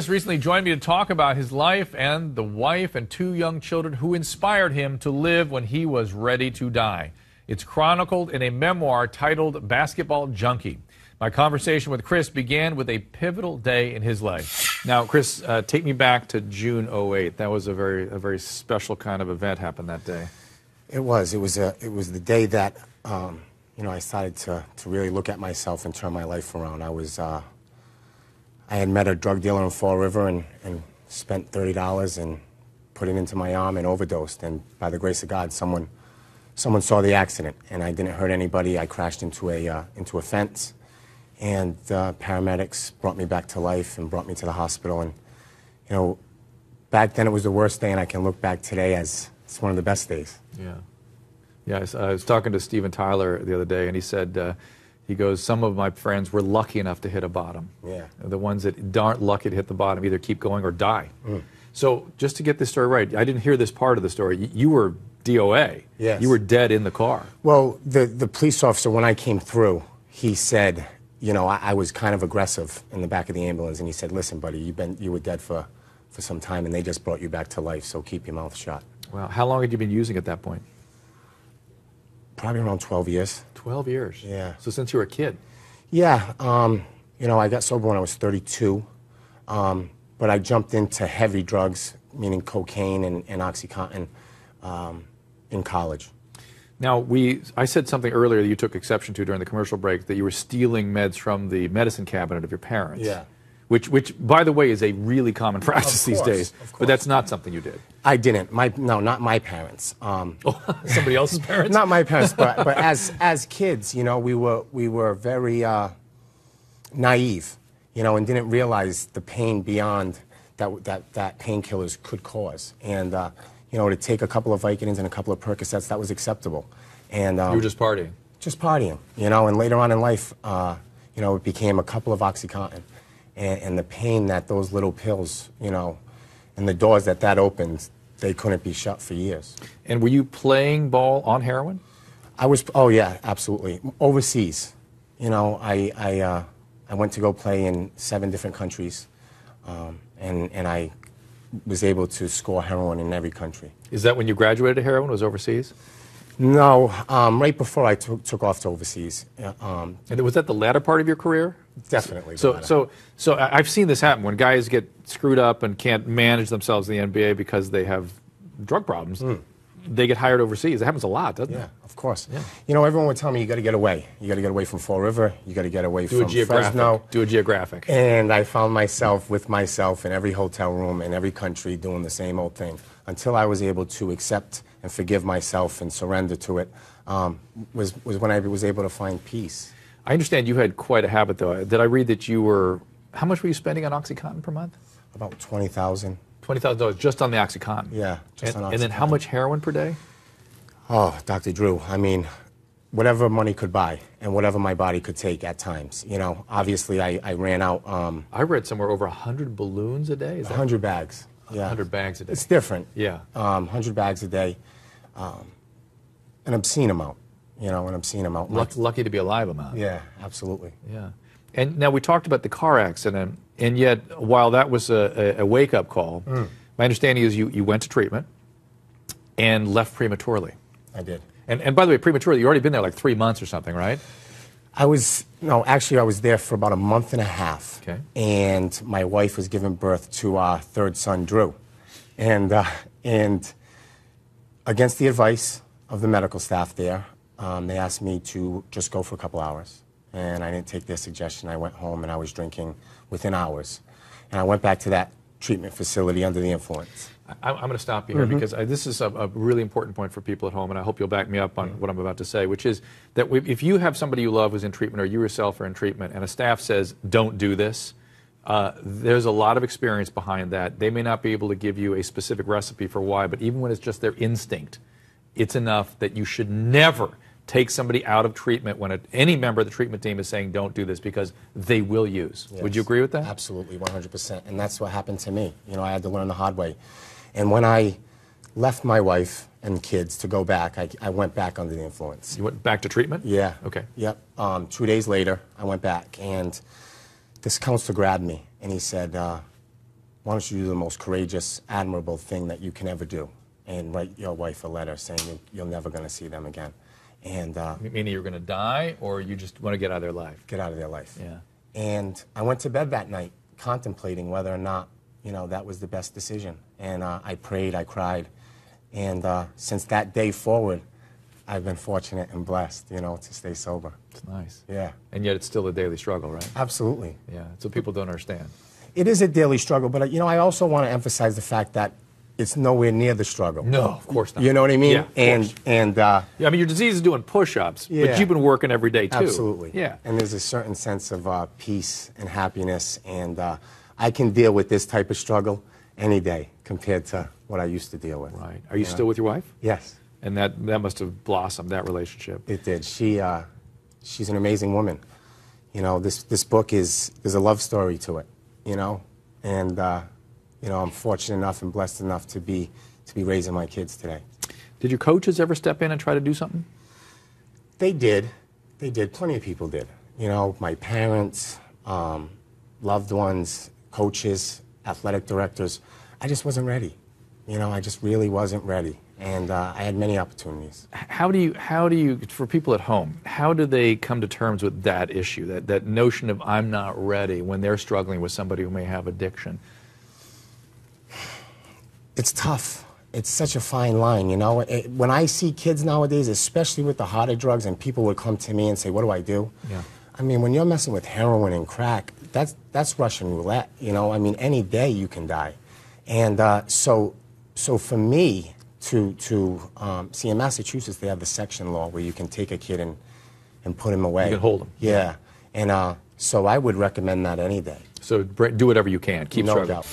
Chris recently joined me to talk about his life and the wife and two young children who inspired him to live when he was ready to die. It's chronicled in a memoir titled Basketball Junkie. My conversation with Chris began with a pivotal day in his life. Now, Chris, take me back to June '08. That was a very special kind of event happened that day. It was. It was the day that I started to really look at myself and turn my life around. I had met a drug dealer in Fall River and spent $30 and put it into my arm and overdosed. And by the grace of God, someone saw the accident, and I didn't hurt anybody. I crashed into a fence, and paramedics brought me back to life and brought me to the hospital. And back then it was the worst day, and I can look back today as it's one of the best days. Yeah. I was talking to Steven Tyler the other day, and he said. He goes, some of my friends were lucky enough to hit a bottom. Yeah. The ones that aren't lucky to hit the bottom either keep going or die. So just to get this story right, I didn't hear this part of the story. You were DOA. Yes. You were dead in the car. Well, the police officer, when I came through, he said, I was kind of aggressive in the back of the ambulance, and he said, listen, buddy, you were dead for some time, and they just brought you back to life, so keep your mouth shut. Wow. How long had you been using at that point? Probably around 12 years. 12 years? Yeah. So since you were a kid? Yeah. I got sober when I was 32, but I jumped into heavy drugs, meaning cocaine and OxyContin, in college. Now, I said something earlier that you took exception to during the commercial break, that you were stealing meds from the medicine cabinet of your parents. Yeah. Which, by the way, is a really common practice these days. But that's not something you did. I didn't. No, not my parents. Somebody else's parents? Not my parents, but as kids, we were very naive, and didn't realize the pain beyond that painkillers could cause. And to take a couple of Vicodins and a couple of Percocets, that was acceptable. And you were just partying. Just partying, and later on in life, it became a couple of OxyContin. And the pain that those little pills, and the doors that opened, they couldn't be shut for years. And were you playing ball on heroin? Oh yeah, absolutely. Overseas. I went to go play in 7 different countries, and I was able to score heroin in every country. Is that when you graduated heroin, was overseas? No, right before I took off to overseas. And was that the latter part of your career? Definitely. So I've seen this happen when guys get screwed up and can't manage themselves in the NBA because they have drug problems. They get hired overseas. It happens a lot, doesn't it? Yeah, of course. Yeah. Everyone would tell me you got to get away. You got to get away from Fall River. You got to get away from Fresno. Do a geographic. And I found myself with myself in every hotel room in every country doing the same old thing until I was able to accept and forgive myself and surrender to it. Was when I was able to find peace. I understand you had quite a habit, though. Did I read that how much were you spending on OxyContin per month? About $20,000. $20,000 just on the OxyContin? Yeah, just on OxyContin. And then how much heroin per day? Oh, Dr. Drew, whatever money could buy and whatever my body could take at times. Obviously I ran out. I read somewhere over 100 balloons a day? 100 bags. Yeah. 100 bags a day. It's different. Yeah. 100 bags a day. An obscene amount. An obscene amount. Lucky to be alive amount. Yeah, absolutely. Yeah. And now we talked about the car accident, and yet while that was a wake-up call, my understanding is you went to treatment and left prematurely. I did. And by the way, prematurely, you'd already been there like 3 months or something, right? Actually I was there for about a month and a half. Okay. And my wife was giving birth to our 3rd son, Drew. And against the advice of the medical staff there, they asked me to just go for a couple hours. And I didn't take their suggestion. I went home and I was drinking within hours. And I went back to that treatment facility under the influence. I'm going to stop you here because this is a really important point for people at home, and I hope you'll back me up on what I'm about to say, which is that if you have somebody you love who's in treatment or you yourself are in treatment and a staff says, don't do this, there's a lot of experience behind that. They may not be able to give you a specific recipe for why, but even when it's just their instinct, it's enough that you should never take somebody out of treatment when any member of the treatment team is saying don't do this because they will use. Yes. Would you agree with that? Absolutely, 100%. And that's what happened to me. I had to learn the hard way. And when I left my wife and kids to go back, I went back under the influence. You went back to treatment? Yeah. Okay. Yep. 2 days later, I went back, and this counselor grabbed me, and he said, why don't you do the most courageous, admirable thing that you can ever do, and write your wife a letter saying you're never going to see them again. And meaning you're going to die, or you just want to get out of their life? Get out of their life. Yeah. And I went to bed that night contemplating whether or not, that was the best decision. And I prayed, I cried. And since that day forward, I've been fortunate and blessed, to stay sober. It's nice. Yeah. And yet it's still a daily struggle, right? Absolutely. Yeah, so people don't understand. It is a daily struggle, but, I also want to emphasize the fact that it's nowhere near the struggle. No, of course not. You know what I mean? Yeah, yeah, I mean, your disease is doing push-ups, yeah, but you've been working every day, too. Absolutely. Yeah. And there's a certain sense of peace and happiness, and I can deal with this type of struggle any day compared to what I used to deal with. Right. Are you still with your wife? Yes. And that must have blossomed, that relationship. It did. She's an amazing woman. This book there's a love story to it, and I'm fortunate enough and blessed enough to be raising my kids today. Did your coaches ever step in and try to do something? They did. They did. Plenty of people did. My parents, loved ones, coaches, athletic directors. I just wasn't ready. I just really wasn't ready. And I had many opportunities. How do you, for people at home, how do they come to terms with that issue, that notion of I'm not ready when they're struggling with somebody who may have addiction? It's tough. It's such a fine line, When I see kids nowadays, especially with the harder drugs, and people would come to me and say, what do I do? Yeah. I mean, when you're messing with heroin and crack, that's Russian roulette, I mean, any day you can die. And so for me to see, in Massachusetts, they have the section law where you can take a kid and put him away. You can hold him. Yeah. And so I would recommend that any day. So do whatever you can. Keep no struggling. doubt.